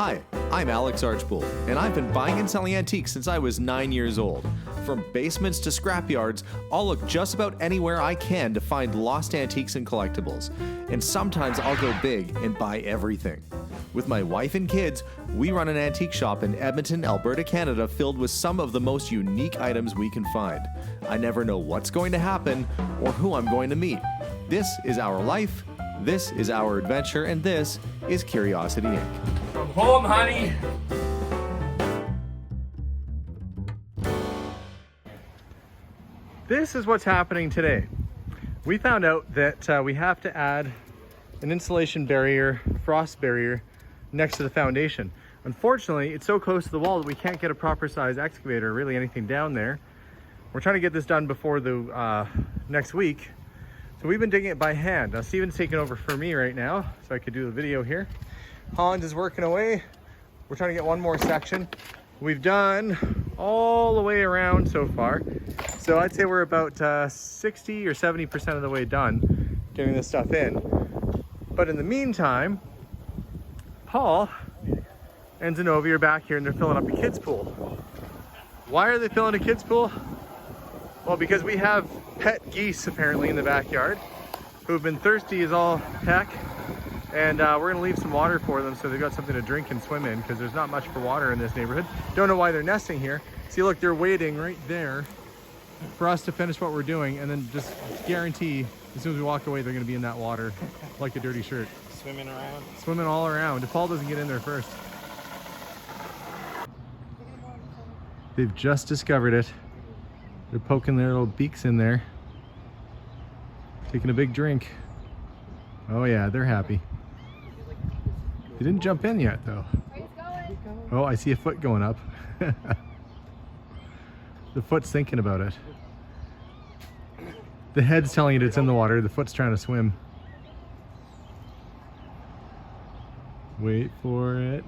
Hi, I'm Alex Archbold, and I've been buying and selling antiques since I was 9 years old. From basements to scrapyards, I'll look just about anywhere I can to find lost antiques and collectibles. And sometimes I'll go big and buy everything. With my wife and kids, we run an antique shop in Edmonton, Alberta, Canada, filled with some of the most unique items we can find. I never know what's going to happen or who I'm going to meet. This is our life, this is our adventure, and this is Curiosity Inc. From home, honey. This is what's happening today. We found out that we have to add an insulation barrier, frost barrier, next to the foundation. Unfortunately, it's so close to the wall that we can't get a proper size excavator or really anything down there. We're trying to get this done before the next week. So we've been digging it by hand. Now Steven's taking over for me right now, so I could do the video here. Hans is working away. We're trying to get one more section. We've done all the way around so far. So I'd say we're about 60 or 70% of the way done getting this stuff in. But in the meantime, Paul and Zenobia are back here and they're filling up a kid's pool. Why are they filling a kid's pool? Well, because we have pet geese apparently in the backyard who've been thirsty as all heck. And we're gonna leave some water for them so they've got something to drink and swim in because there's not much for water in this neighborhood. Don't know why they're nesting here. See, look, they're waiting right there for us to finish what we're doing and then just guarantee as soon as we walk away, they're gonna be in that water like a dirty shirt. Swimming around. Swimming all around. If Paul doesn't get in there first. They've just discovered it. They're poking their little beaks in there. Taking a big drink. Oh yeah, they're happy. They didn't jump in yet though. Oh, I see a foot going up. The foot's thinking about it. The head's telling it it's in the water. The foot's trying to swim. Wait for it.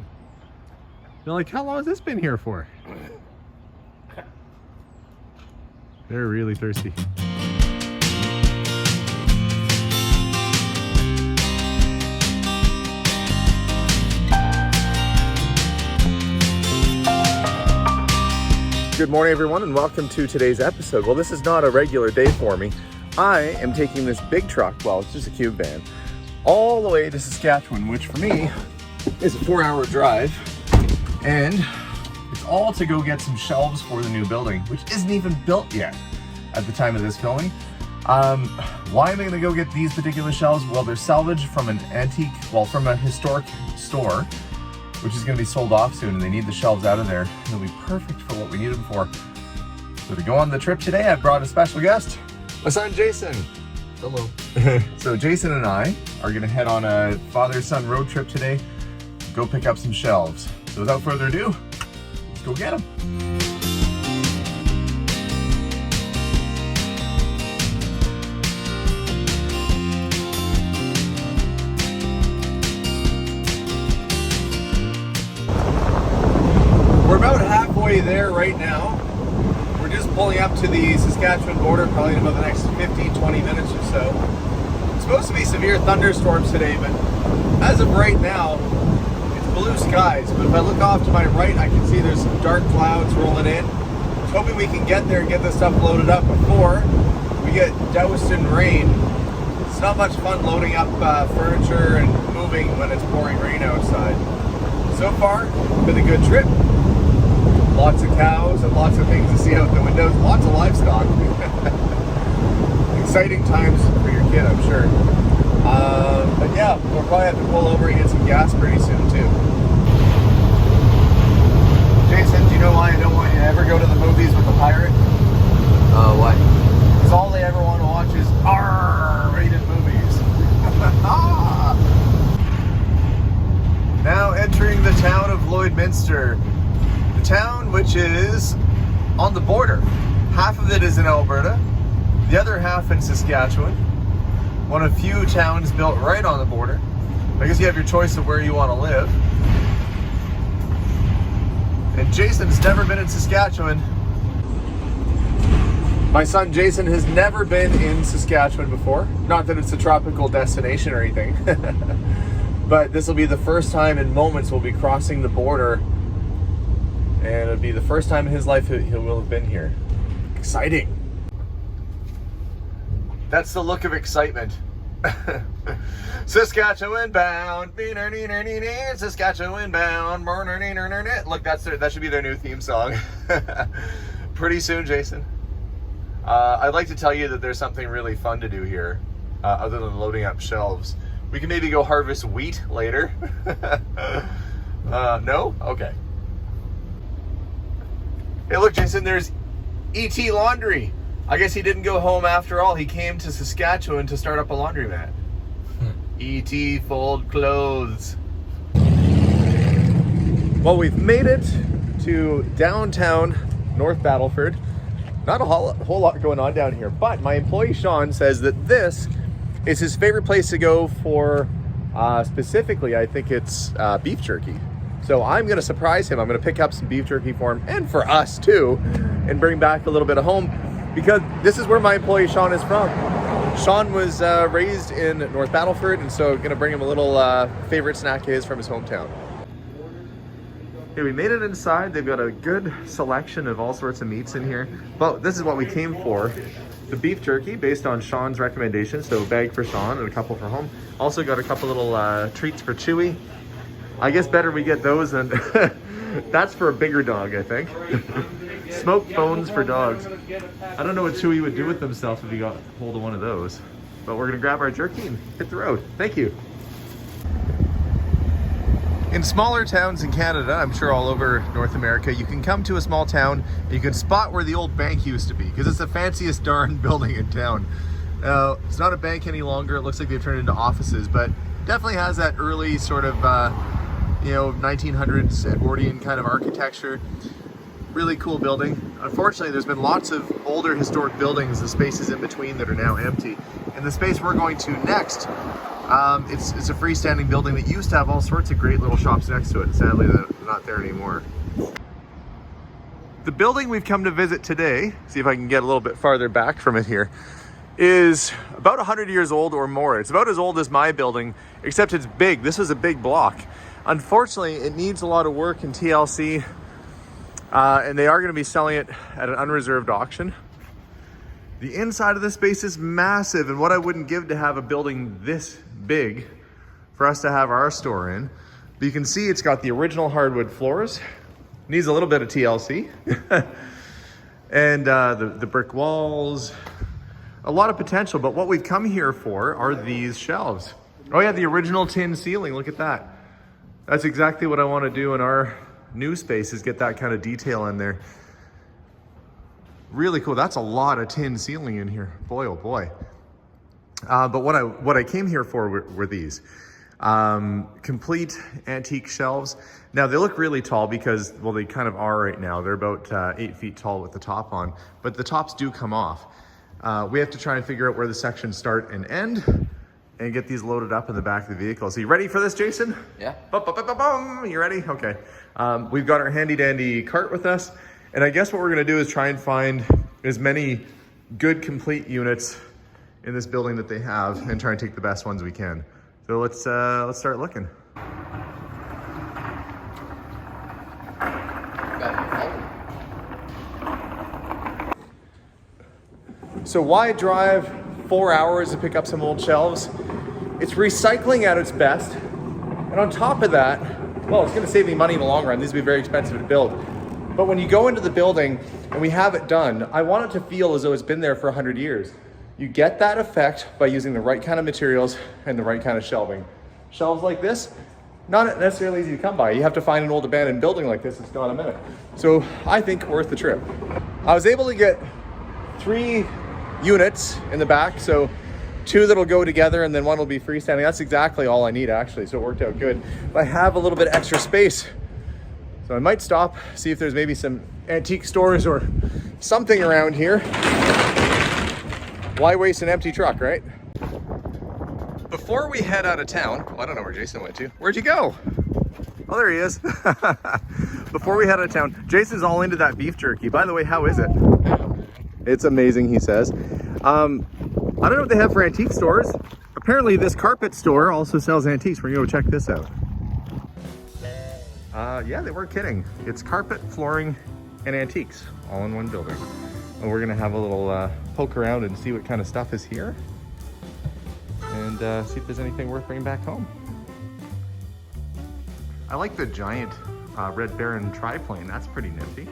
They're like, how long has this been here for? They're really thirsty. Good morning, everyone, and welcome to today's episode. Well, this is not a regular day for me. I am taking this big truck, well, it's just a cube van, all the way to Saskatchewan, which for me is a 4-hour drive, and it's all to go get some shelves for the new building, which isn't even built yet at the time of this filming. Why am I gonna go get these particular shelves? Well, they're salvaged from an antique, well, from a historic store, which is going to be sold off soon, and they need the shelves out of there. They'll be perfect for what we need them for. So to go on the trip today, I've brought a special guest, my son Jason. Hello. So Jason and I are going to head on a father-son road trip today, go pick up some shelves. So without further ado, let's go get them. We're about halfway there right now. We're just pulling up to the Saskatchewan border, probably in about the next 15-20 minutes or so. It's supposed to be severe thunderstorms today, but as of right now, it's blue skies. But if I look off to my right, I can see there's some dark clouds rolling in. I was hoping we can get there and get this stuff loaded up before we get doused in rain. It's not much fun loading up furniture and moving when it's pouring rain outside. So far, been a good trip. Lots of cows and lots of things to see out the windows. Lots of livestock. Exciting times for your kid, I'm sure. But yeah, we'll probably have to pull over and get some gas pretty soon too. Jason, do you know why I don't want you to ever go to the movies with a pirate? Why? Because all they ever want to watch is R-rated movies. Now entering the town of Lloydminster. The town which is on the border. Half of it is in Alberta, the other half in Saskatchewan. One of few towns built right on the border. I guess you have your choice of where you want to live. And Jason's never been in Saskatchewan. My son Jason has never been in Saskatchewan before. Not that it's a tropical destination or anything. But this will be the first time in moments we'll be crossing the border, and it'll be the first time in his life he will have been here. Exciting. That's the look of excitement. Saskatchewan bound, Saskatchewan bound. Look, that should be their new theme song. Pretty soon, Jason. I'd like to tell you that there's something really fun to do here, other than loading up shelves. We can maybe go harvest wheat later. No? Okay. Hey, look, Jason, there's E.T. Laundry. I guess he didn't go home after all. He came to Saskatchewan to start up a laundromat. E.T. fold clothes. Well, we've made it to downtown North Battleford. Not a whole lot going on down here, but my employee Sean says that this is his favorite place to go for, specifically, I think it's beef jerky. So I'm gonna surprise him. I'm gonna pick up some beef jerky for him and for us too, and bring back a little bit of home, because this is where my employee Sean is from. Sean was raised in North Battleford, and so gonna bring him a little favorite snack of his from his hometown. Okay, we made it inside. They've got a good selection of all sorts of meats in here, but this is what we came for. The beef jerky, based on Sean's recommendation, so a bag for Sean and a couple for home. Also got a couple little treats for Chewy. I guess better we get those than, that's for a bigger dog, I think. Smoked bones for dogs. I don't know what Chewy would do with himself if he got hold of one of those, but we're gonna grab our jerky and hit the road. Thank you. In smaller towns in Canada, I'm sure all over North America, you can come to a small town and you can spot where the old bank used to be, because it's the fanciest darn building in town. Now, it's not a bank any longer. It looks like they've turned it into offices, but definitely has that early sort of, 1900s Edwardian kind of architecture. Really cool building. Unfortunately, there's been lots of older historic buildings, the spaces in between that are now empty. And the space we're going to next, it's a freestanding building that used to have all sorts of great little shops next to it. Sadly, they're not there anymore. The building we've come to visit today, see if I can get a little bit farther back from it here, is about 100 years old or more. It's about as old as my building, except it's big. This was a big block. Unfortunately, it needs a lot of work in TLC, and they are going to be selling it at an unreserved auction. The inside of this space is massive, and what I wouldn't give to have a building this big for us to have our store in. But you can see it's got the original hardwood floors. Needs a little bit of TLC. And the brick walls. A lot of potential, but what we've come here for are these shelves. Oh yeah, the original tin ceiling, look at that. That's exactly what I want to do in our new space, is get that kind of detail in there. Really cool. That's a lot of tin ceiling in here. Boy, oh boy. But what I came here for were these. Complete antique shelves. Now they look really tall because, well, they kind of are right now. They're about 8 feet tall with the top on, but the tops do come off. We have to try and figure out where the sections start and end and get these loaded up in the back of the vehicle. So you ready for this, Jason? Yeah. You ready? Okay. We've got our handy dandy cart with us. And I guess what we're gonna do is try and find as many good complete units in this building that they have and try and take the best ones we can. So let's start looking. So why drive 4 hours to pick up some old shelves? It's recycling at its best. And on top of that, well, it's gonna save me money in the long run. These would be very expensive to build. But when you go into the building and we have it done, I want it to feel as though it's been there for 100 years. You get that effect by using the right kind of materials and the right kind of shelving. Shelves like this, not necessarily easy to come by. You have to find an old abandoned building like this, it's not a minute. So I think worth the trip. I was able to get 3 units in the back, so 2 that'll go together and then 1 will be freestanding. That's exactly all I need actually, so it worked out good. But I have a little bit of extra space, so I might stop, see if there's maybe some antique stores or something around here. Why waste an empty truck, right? Before we head out of town, well, I don't know where Jason went to. Where'd you go? Oh, there he is. Before we head out of town, Jason's all into that beef jerky. By the way, how is it? It's amazing, he says. I don't know what they have for antique stores. Apparently this carpet store also sells antiques. We're gonna go check this out. Yeah, they weren't kidding. It's carpet, flooring, and antiques all in one building. And we're gonna have a little poke around and see what kind of stuff is here. And see if there's anything worth bringing back home. I like the giant Red Baron triplane. That's pretty nifty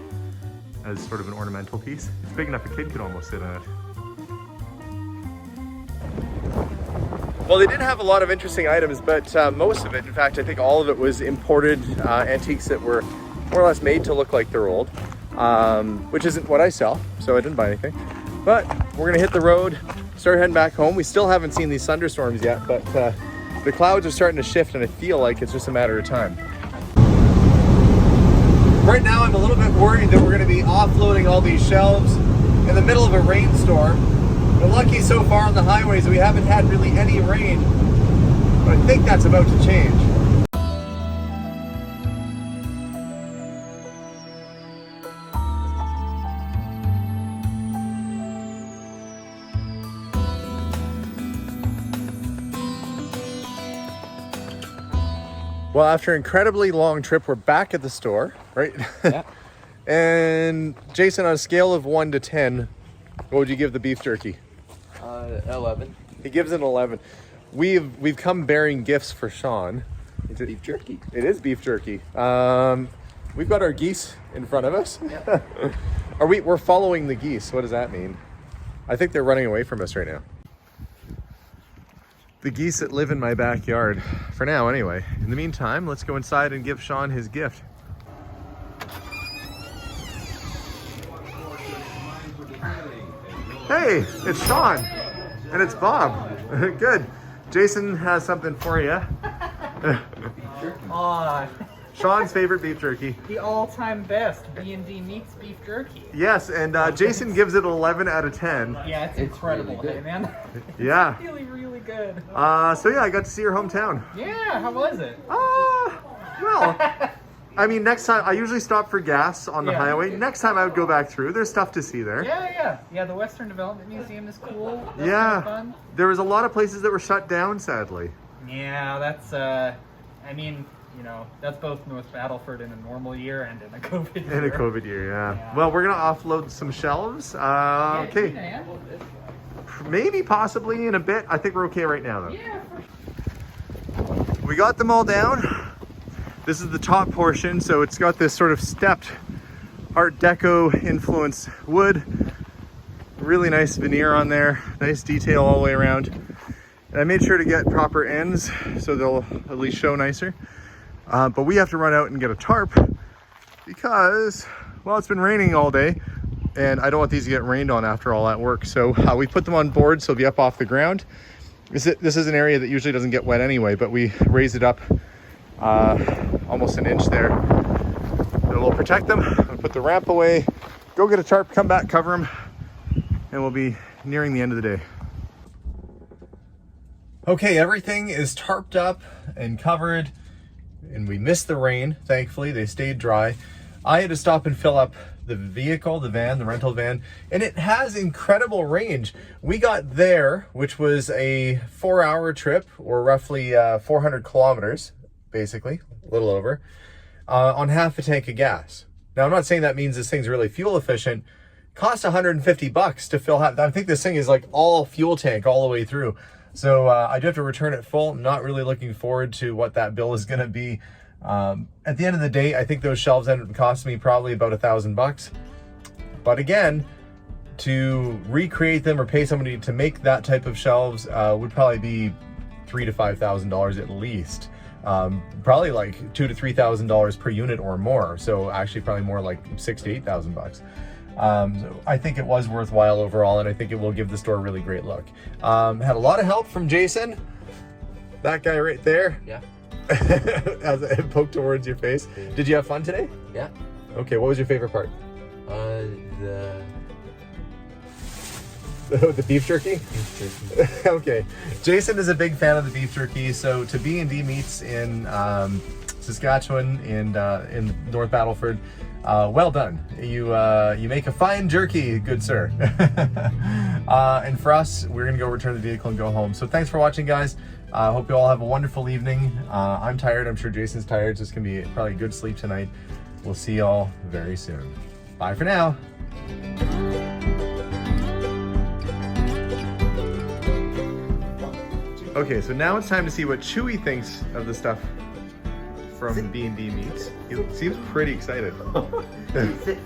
as sort of an ornamental piece. It's big enough a kid could almost sit in it. Well, they did have a lot of interesting items, but most of it, in fact, I think all of it was imported antiques that were more or less made to look like they're old, which isn't what I sell, so I didn't buy anything. But we're gonna hit the road, start heading back home. We still haven't seen these thunderstorms yet, but the clouds are starting to shift and I feel like it's just a matter of time. Right now, I'm a little bit worried that we're gonna be offloading all these shelves in the middle of a rainstorm. We're lucky so far on the highways we haven't had really any rain, but I think that's about to change. Well, after an incredibly long trip, we're back at the store, right? Yeah. And Jason, on a scale of 1 to 10, what would you give the beef jerky? 11. He gives it an 11. We've come bearing gifts for Sean. It's beef jerky. It is beef jerky. We've got our geese in front of us. Yeah. We're following the geese. What does that mean? I think they're running away from us right now. The geese that live in my backyard, for now anyway. In the meantime, let's go inside and give Sean his gift. Hey, it's Sean, and it's Bob. Good. Jason has something for you. Aw, Sean's favorite beef jerky. the all-time best B&D Meats beef jerky. Yes, and Jason gives it 11 out of 10. Yeah, it's incredible, really good. hey, man. Yeah. It's really, really good. So yeah, I got to see your hometown. Yeah, how was it? Well, I mean, next time, I usually stop for gas on the Yeah. highway. Next time I would go back through. There's stuff to see there. Yeah, the Western Development Museum is cool. That's Yeah. kinda fun. There was a lot of places that were shut down, sadly. Yeah, that's, I mean, you know, that's both North Battleford in a normal year and in a COVID year. In a COVID year, yeah. Yeah. Well, we're going to offload some shelves. Yeah, you can Okay. handle this. Maybe, possibly in a bit. I think we're okay right now, though. Yeah, We got them all down. This is the top portion, so it's got this sort of stepped Art Deco influence wood. Really nice veneer on there, nice detail all the way around. And I made sure to get proper ends so they'll at least show nicer. But we have to run out and get a tarp because, well, it's been raining all day and I don't want these to get rained on after all that work. So we put them on board so they'll be up off the ground. This is an area that usually doesn't get wet anyway, but we raised it up almost an inch there. So we'll protect them, we'll put the ramp away, go get a tarp, come back, cover them, and we'll be nearing the end of the day. Okay, everything is tarped up and covered, and we missed the rain, thankfully. They stayed dry. I had to stop and fill up the vehicle, the van, the rental van, and it has incredible range. We got there, which was a 4-hour trip, or roughly 400 kilometers, basically, a little over, on half a tank of gas. Now, I'm not saying that means this thing's really fuel efficient. Cost $150 to fill half. I think this thing is like all fuel tank all the way through. So I do have to return it full. I'm not really looking forward to what that bill is going to be. At the end of the day, I think those shelves ended up costing me probably about $1,000. But again, to recreate them or pay somebody to make that type of shelves would probably be $3,000 to $5,000 at least. Probably like $2,000 to $3,000 per unit or more. So actually probably more like $6,000 to $8,000. So I think it was worthwhile overall, and I think it will give the store a really great look. Had a lot of help from Jason, that guy right there. Yeah. As it poked towards your face. Did you have fun today? Yeah. Okay, what was your favorite part? The beef jerky? Beef jerky. Okay. Jason is a big fan of the beef jerky, so to B&D Meats in Saskatchewan in North Battleford. Well done. You make a fine jerky, good sir. And for us, we're gonna go return the vehicle and go home. So thanks for watching, guys. Hope you all have a wonderful evening. I'm tired. I'm sure Jason's tired. So it's gonna be probably a good sleep tonight. We'll see y'all very soon. Bye for now. Okay, so now it's time to see what Chewy thinks of the stuff from B&B Meats. He seems pretty excited. Sit.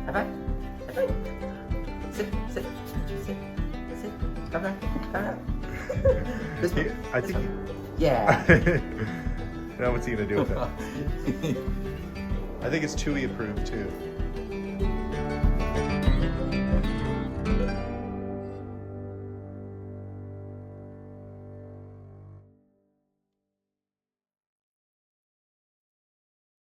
High five. High five. Sit. High five. This one. I think. Yeah. Now what's he gonna do with it? I think it's Chewy approved too.